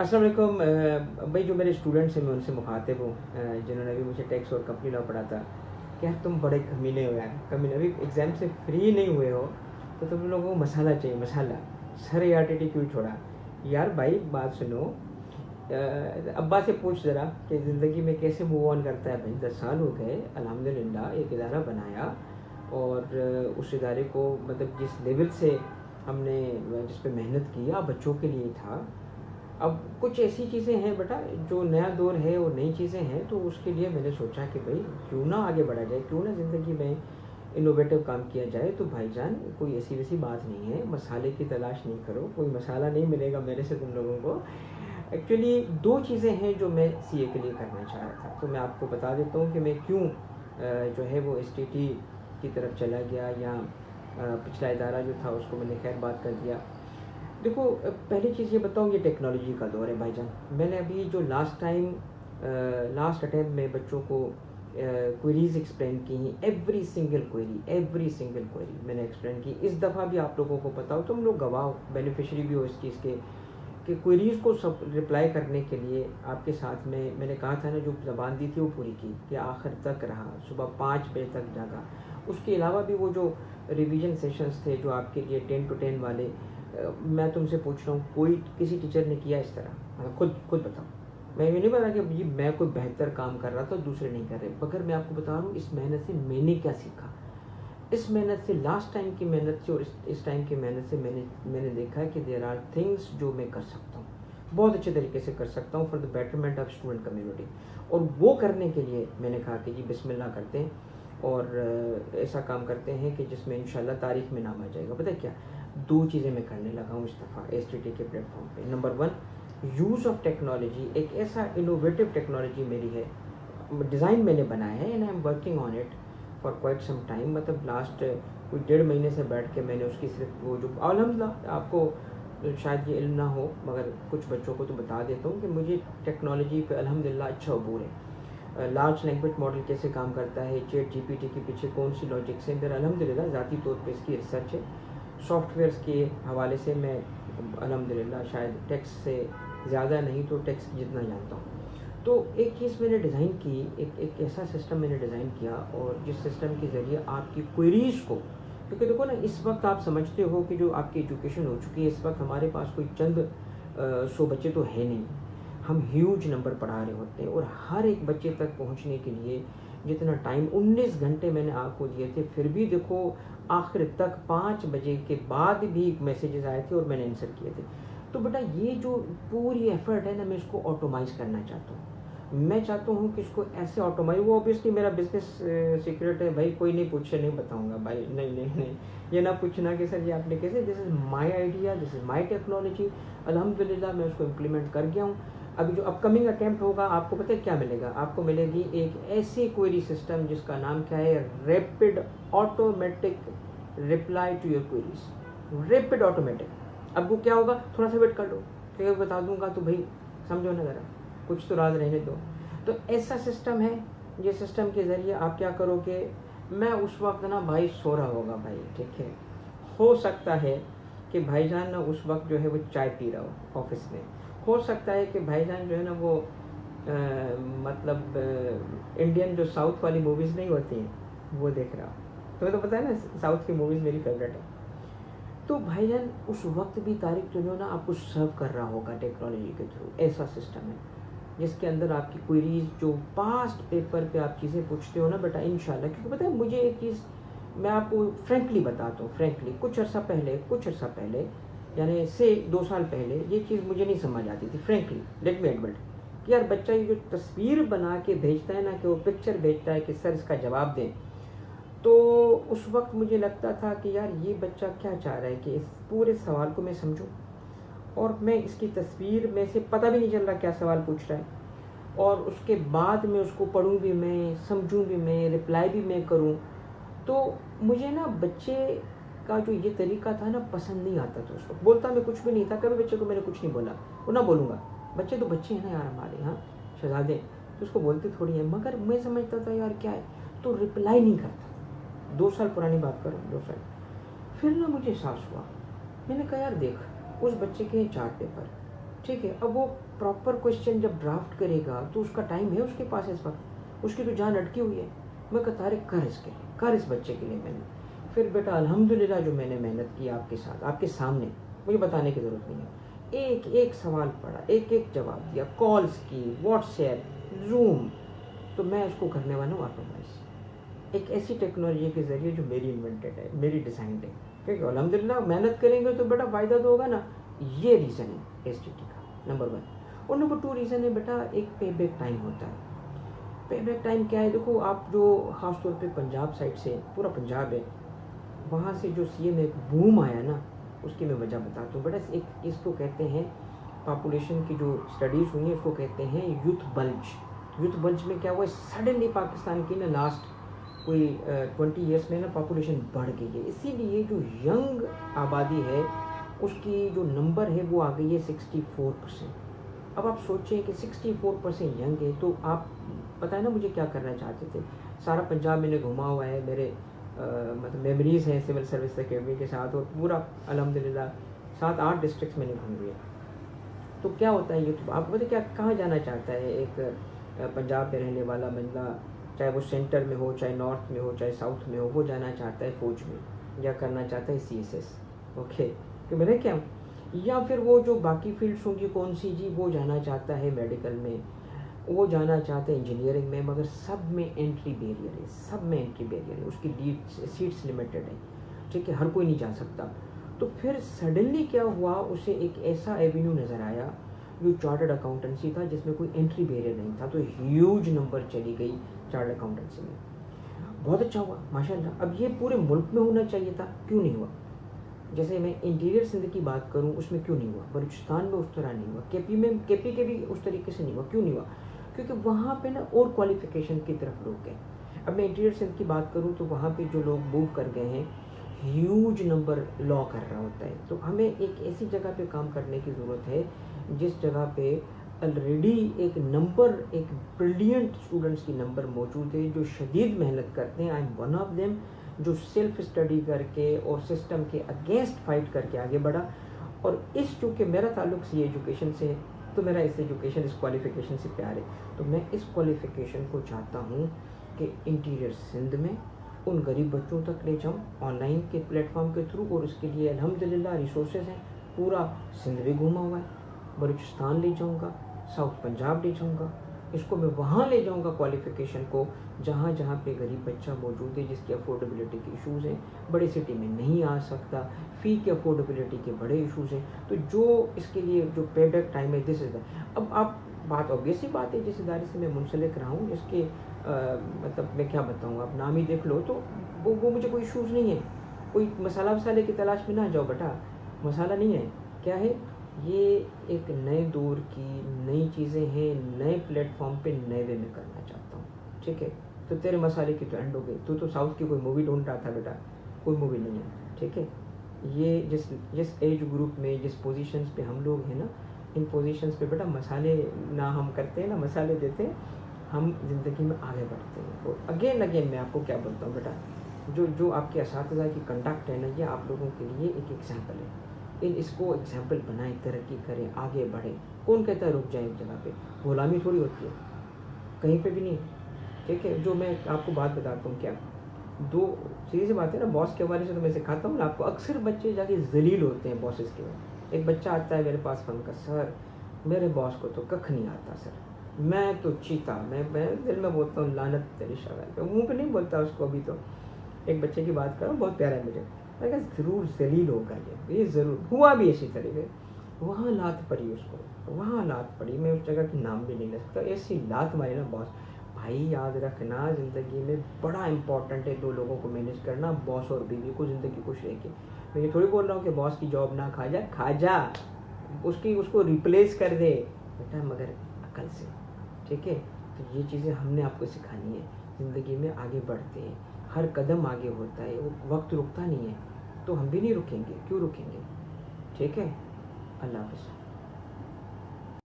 अस्सलाम वालेकुम। भाई जो मेरे स्टूडेंट्स हैं मैं उनसे मुखातिब हूँ, जिन्होंने अभी मुझे टैक्स और कंपनी लॉ पढ़ा था कि यार तुम बड़े कमीने हो यार, कमीने अभी एग्ज़ाम से फ्री नहीं हुए हो तो तुम लोगों को मसाला चाहिए, मसाला। सर यार क्यों छोड़ा? यार भाई बात सुनो, अब्बा से पूछ ज़रा कि ज़िंदगी में कैसे मूव ऑन करता है। भाई 10 साल हो गए, अल्हम्दुलिल्लाह एक इदारा बनाया और उस इदारे को मतलब जिस लेवल से हमने जिस पे मेहनत किया बच्चों के लिए था। अब कुछ ऐसी चीज़ें हैं बेटा, जो नया दौर है और नई चीज़ें हैं, तो उसके लिए मैंने सोचा कि भाई क्यों ना आगे बढ़ा जाए, क्यों ना ज़िंदगी में इनोवेटिव काम किया जाए। तो भाईजान कोई ऐसी वैसी बात नहीं है, मसाले की तलाश नहीं करो, कोई मसाला नहीं मिलेगा मेरे से तुम लोगों को। एक्चुअली दो चीज़ें हैं जो मैं सीए के लिए करना चाह रहा था, तो मैं आपको बता देता हूँ कि मैं क्यों जो है वो एसटीटी की तरफ चला गया, या पिछला इदारा जो था उसको मैंने खैर बात कर दिया। देखो पहली चीज़ ये बताऊँ, ये टेक्नोलॉजी का दौर है भाईजान। मैंने अभी जो लास्ट अटैम्प्ट में बच्चों को क्वेरीज एक्सप्लेन की हैं, एवरी सिंगल क्वेरी मैंने एक्सप्लेन की। इस दफ़ा भी आप लोगों को पता हो, तुम लोग गवाह हो, बेनिफिशरी भी हो इस चीज़ के, कि क्वेरीज़ को सब रिप्लाई करने के लिए आपके साथ में मैंने कहा था ना, जो ज़बान दी थी वो पूरी की, कि आखिर तक रहा, सुबह 5 बजे तक जागा। उसके अलावा भी वो जो रिवीजन सेशंस थे जो आपके लिए 10 to 10 वाले, मैं तुमसे पूछ रहा हूँ, कोई किसी टीचर ने किया इस तरह? खुद बताओ। मैं ये नहीं बता कि जी मैं कोई बेहतर काम कर रहा था दूसरे नहीं कर रहे, मगर मैं आपको बता रहा हूँ इस मेहनत से मैंने क्या सीखा। इस मेहनत से, लास्ट टाइम की मेहनत से और इस टाइम की मेहनत से मैंने देखा है कि देयर आर थिंग्स जो मैं कर सकता हूँ, बहुत अच्छे तरीके से कर सकता हूँ for the betterment of student community. और वो करने के लिए मैंने कहा कि जी बिस्मिल्लाह करते हैं और ऐसा काम करते हैं कि जिसमें इंशाल्लाह तारीख में नाम आ जाएगा। पता है क्या, दो चीज़ें मैं करने लगा हूँ इस दफ़ा एसटीटी के प्लेटफॉर्म पे। नंबर 1, यूज़ ऑफ टेक्नोलॉजी, एक ऐसा इनोवेटिव टेक्नोलॉजी मेरी है, डिज़ाइन मैंने बनाया है and I am working on it for quite some time. मतलब लास्ट कोई 1.5 महीने से बैठ के मैंने उसकी सिर्फ वो जो अल्हम्दुलिल्लाह, आपको शायद ये इल्म ना हो मगर कुछ बच्चों को तो बता देता हूँ कि मुझे टेक्नोलॉजी पे अल्हम्दुलिल्लाह अच्छा अबूर है। लार्ज लैंग्वेज मॉडल कैसे काम करता है, चैट जीपीटी के पीछे कौन सी लॉजिक्स हैं, मेरा अल्हम्दुलिल्लाह ज़ाती तौर पे इसकी रिसर्च है। सॉफ्टवेयर्स के हवाले से मैं अल्हम्दुलिल्लाह शायद टेक्स्ट से ज़्यादा नहीं तो टेक्स्ट जितना जानता हूँ। तो एक चीज़ मैंने डिज़ाइन की, एक ऐसा सिस्टम मैंने डिज़ाइन किया, और जिस सिस्टम के ज़रिए आपकी क्वेरीज़ को, क्योंकि देखो ना इस वक्त आप समझते हो कि जो आपकी एजुकेशन हो चुकी है, इस वक्त हमारे पास कोई चंद 100 बच्चे तो है नहीं, हम ह्यूज नंबर पढ़ा रहे होते हैं, और हर एक बच्चे तक पहुंचने के लिए जितना टाइम 19 घंटे मैंने आपको दिए थे, फिर भी देखो आखिर तक 5 बजे के बाद भी मैसेजेस आए थे और मैंने आंसर किए थे। तो बेटा ये जो पूरी एफर्ट है ना, मैं इसको ऑटोमाइज़ करना चाहता हूँ। मैं चाहता हूँ कि इसको ऐसे ऑटोमाइज, वो ऑब्वियसली मेरा बिजनेस सीक्रेट है भाई, कोई नहीं पूछे नहीं बताऊँगा भाई, नहीं, ये ना पूछना कि सर ये आपने कैसे, this is my idea, this is my technology. अल्हम्दुलिल्लाह मैं उसको इम्प्लीमेंट कर गया हूँ। अभी जो अपकमिंग अटैम्प्ट होगा, आपको पता है क्या मिलेगा? आपको मिलेगी एक ऐसी क्वेरी सिस्टम जिसका नाम क्या है, rapid automatic reply to your queries, rapid automatic. अब वो क्या होगा, थोड़ा सा वेट कर लो, फिर बता दूंगा, तो भाई समझो ना ज़रा, कुछ तो राज रहने दो। तो ऐसा सिस्टम है, ये सिस्टम के ज़रिए आप क्या करोगे, मैं उस वक्त ना भाई सो रहा होगा भाई, ठीक है, हो सकता है कि भाईजान ना उस वक्त जो है वो चाय पी रहा हो ऑफिस में, हो सकता है कि भाईजान जो है ना वो मतलब इंडियन जो साउथ वाली मूवीज़ नहीं होती हैं वो देख रहा हो। तुम्हें तो पता है ना साउथ की मूवीज़ मेरी फेवरेट है। तो भाईजान उस वक्त भी तारिक जो है ना आपको सर्व कर रहा होगा टेक्नोलॉजी के थ्रू। ऐसा सिस्टम है जिसके अंदर आपकी क्वेरीज, जो पास्ट पेपर पे आप चीज़ें पूछते हो ना बेटा, इंशाल्लाह, क्योंकि पता है मुझे एक चीज़ मैं आपको फ्रेंकली बताता हूँ, फ्रेंकली कुछ अर्सा पहले यानी से 2 साल पहले ये चीज़ मुझे नहीं समझ आती थी, फ्रेंकली लेट मी एडमिट, कि यार बच्चा ये जो तस्वीर बना के भेजता है ना, कि वो पिक्चर भेजता है कि सर इसका जवाब दें, तो उस वक्त मुझे लगता था कि यार ये बच्चा क्या चाह रहा है कि इस पूरे सवाल को मैं समझूं, और मैं इसकी तस्वीर में से पता भी नहीं चल रहा क्या सवाल पूछ रहा है, और उसके बाद में उसको पढ़ूं भी मैं, समझूं भी मैं, रिप्लाई भी मैं करूं। तो मुझे ना बच्चे का जो ये तरीका था ना पसंद नहीं आता था। उस वक्त बोलता मैं कुछ भी नहीं था, कभी बच्चे को मैंने कुछ नहीं बोला, वो ना बोलूँगा, बच्चे तो बच्चे हैं ना यार हमारे, हाँ शहजादे, तो उसको बोलते थोड़ी हैं, मगर मैं समझता था यार क्या है, तो रिप्लाई नहीं करता। 2 साल पुरानी बात करूँ, 2 साल। फिर ना मुझे एहसास हुआ, मैंने कहा यार देख, उस बच्चे के 4 पेपर, ठीक है। अब वो प्रॉपर क्वेश्चन जब ड्राफ्ट करेगा तो उसका टाइम है उसके पास इस वक्त, उसकी तो जान अटकी हुई है। मैं कहता अरे कर इसके लिए, कर इस बच्चे के लिए मैंने। फिर बेटा अल्हम्दुलिल्लाह जो मैंने मेहनत की आपके साथ, आपके सामने, मुझे बताने की ज़रूरत नहीं है, एक एक सवाल पढ़ा, एक एक जवाब दिया, कॉल्स की, व्हाट्सएप, जूम, तो मैं इसको करने वाला हूँ ऑटोमाइज, एक ऐसी टेक्नोलॉजी के ज़रिए जो मेरी इन्वेंटेड है, मेरी डिज़ाइंड है। ठीक है, अल्हम्दुलिल्लाह मेहनत करेंगे तो बेटा फ़ायदा तो होगा ना। ये रीज़न है STT का नंबर 1। और नंबर 2 रीज़न है बेटा एक पे बैक टाइम होता है। पे बैक टाइम क्या है, देखो आप जो ख़ास तौर पे पंजाब साइड से, पूरा पंजाब है, वहाँ से जो CA में एक बूम आया ना, उसकी मैं वजह बताता हूँ बेटा। एक इसको कहते हैं, पॉपुलेशन की जो स्टडीज़ हुई हैं उसको कहते हैं यूथ बल्ज। यूथ बल्ज में क्या हुआ, सडनली पाकिस्तान की ना लास्ट कोई 20 ईयर्स में ना पॉपुलेशन बढ़ गई है, इसीलिए जो यंग आबादी है उसकी जो नंबर है वो आ गई है 64%। अब आप सोचें कि 64% यंग है, तो आप पता है ना मुझे क्या करना चाहते थे। सारा पंजाब मैंने घुमा हुआ है, मेरे मतलब मेमोरीज़ हैं सिविल सर्विस अकेडमी के साथ, और पूरा अल्हम्दुलिल्लाह 7-8 डिस्ट्रिक्ट्स मैंने घूम लिया। तो क्या होता है ये, तो आपको पता क्या कहाँ जाना चाहता है एक पंजाब में रहने वाला बंदा, चाहे वो सेंटर में हो, चाहे नॉर्थ में हो, चाहे साउथ में हो, वो जाना चाहता है फ़ौज में, या करना चाहता है CSS, ओके, कि मैंने क्या, या फिर वो जो बाकी फील्ड्स होंगी कौन सी जी, वो जाना चाहता है मेडिकल में, वो जाना चाहते हैं इंजीनियरिंग में, मगर सब में एंट्री बैरियर है, सब में एंट्री बैरियर है, उसकी सीट्स लिमिटेड है। ठीक है, हर कोई नहीं जा सकता। तो फिर सडनली क्या हुआ, उसे एक ऐसा एवेन्यू नज़र आया जो चार्टर्ड अकाउंटेंसी था, जिसमें कोई एंट्री बैरियर नहीं था, तो ह्यूज नंबर चली गई चार्टर्ड अकाउंटेंसी में। बहुत अच्छा हुआ माशाल्लाह। अब ये पूरे मुल्क में होना चाहिए था, क्यों नहीं हुआ। जैसे मैं इंटीरियर सिंध की बात करूं, उसमें क्यों नहीं हुआ, बलूचिस्तान में उस तरह नहीं हुआ, KP के भी उस तरीके से नहीं हुआ, क्यों नहीं हुआ, क्योंकि वहाँ पे ना और क्वालिफिकेशन की तरफ लोग गए। अब मैं इंटीरियर सिंध की बात करूँ तो वहाँ पे जो लोग मूव कर गए हैं, ह्यूज नंबर लॉ कर रहा होता है। तो हमें एक ऐसी जगह पे काम करने की ज़रूरत है जिस जगह पे ऑलरेडी एक नंबर, एक ब्रिलियंट स्टूडेंट्स की नंबर मौजूद है जो शदीद मेहनत करते हैं। I am one of them, जो सेल्फ स्टडी करके और सिस्टम के अगेंस्ट फाइट करके आगे बढ़ा। और इस चूँकि मेरा ताल्लुक सी एजुकेशन से है, तो मेरा इस एजुकेशन, इस क्वालिफ़िकेशन से प्यार है, तो मैं इस क्वालिफ़िकेशन को चाहता हूँ कि इंटीरियर सिंध में उन गरीब बच्चों तक ले जाऊँ ऑनलाइन के प्लेटफॉर्म के थ्रू। और उसके लिए अल्हम्दुलिल्लाह रिसोर्सेज हैं, पूरा सिंध भी घूमा हुआ है, बलूचिस्तान ले जाऊँगा, साउथ पंजाब ले जाऊँगा, इसको मैं वहाँ ले जाऊँगा क्वालिफ़िकेशन को जहाँ जहाँ पे गरीब बच्चा मौजूद है जिसकी अफोर्डेबिलिटी के इश्यूज़ हैं, बड़े सिटी में नहीं आ सकता, फ़ी की अफोर्डेबिलिटी के बड़े इश्यूज़ हैं। तो जो इसके लिए जो पे बैक टाइम है, दिस इज़ द, अब आप बात ऑब्वियस ही बात है, जिस इदारे से मैं मुंसलिक रहा हूँ, इसके मतलब मैं क्या बताऊँ, आप नाम ही देख लो, तो वो मुझे कोई इशूज़ नहीं है। कोई मसाला वसाले की तलाश में ना जाओ बेटा, मसाला नहीं है, क्या है ये, एक नए दौर की नई चीज़ें हैं, नए प्लेटफॉर्म पे नए वे में करना चाहता हूँ। ठीक है, तो तेरे मसाले की तो एंड हो गई, तू तो साउथ की कोई मूवी ढूंढ रहा था बेटा, कोई मूवी नहीं है। ठीक है, ये जिस एज ग्रुप में, जिस पोजीशंस पे हम लोग हैं ना, इन पोजीशंस पे बेटा मसाले ना हम करते हैं ना मसाले देते हैं, हम ज़िंदगी में आगे बढ़ते हैं। और अगेन मैं आपको क्या बोलता हूँ बेटा, जो आपके असातिज़ा की कंडक्ट है ना, ये आप लोगों के लिए एक एग्जाम्पल है। इसको एग्जाम्पल बनाएं, तरक्की करें, आगे बढ़ें। कौन कहता है रुक जाए एक जगह पे, गुलामी थोड़ी होती है, कहीं पे भी नहीं। ठीक है, जो मैं आपको बात बताता हूँ, क्या दो सीधी सी बात है ना, बॉस के हवाले से तो मैं सिखाता हूँ ना आपको, अक्सर बच्चे जाके जलील होते हैं बॉसेस के बाद। एक बच्चा आता है मेरे पास, का सर मेरे बॉस को तो कख नहीं आता सर, मैं तो चीता, मैं दिल में बोलता हूँ लानत तेरी शक्ल पे, मुँह पे नहीं बोलता उसको। अभी तो एक बच्चे की बात करो, बहुत प्यारा है मुझे, मैं कहा ज़रूर जलील होगा ये ज़रूर हुआ भी इसी तरीके। वहाँ लात पड़ी उसको, वहाँ लात पड़ी, मैं उस जगह की नाम भी नहीं ले सकता, ऐसी लात मारी ना बॉस। भाई याद रखना, ज़िंदगी में बड़ा इंपॉर्टेंट है दो लोगों को मैनेज करना, बॉस और बीवी को, ज़िंदगी खुश रह के। मैं ये थोड़ी बोल रहा हूँ कि बॉस की जॉब ना खा जा, उसको रिप्लेस कर दे बेटा, मगर अकल से। ठीक है, तो ये चीज़ें हमने आपको सिखानी है। ज़िंदगी में आगे बढ़ते हैं, हर कदम आगे होता है, वो वक्त रुकता नहीं है, तो हम भी नहीं रुकेंगे, क्यों रुकेंगे। ठीक है, अल्लाह हाफ़िज़।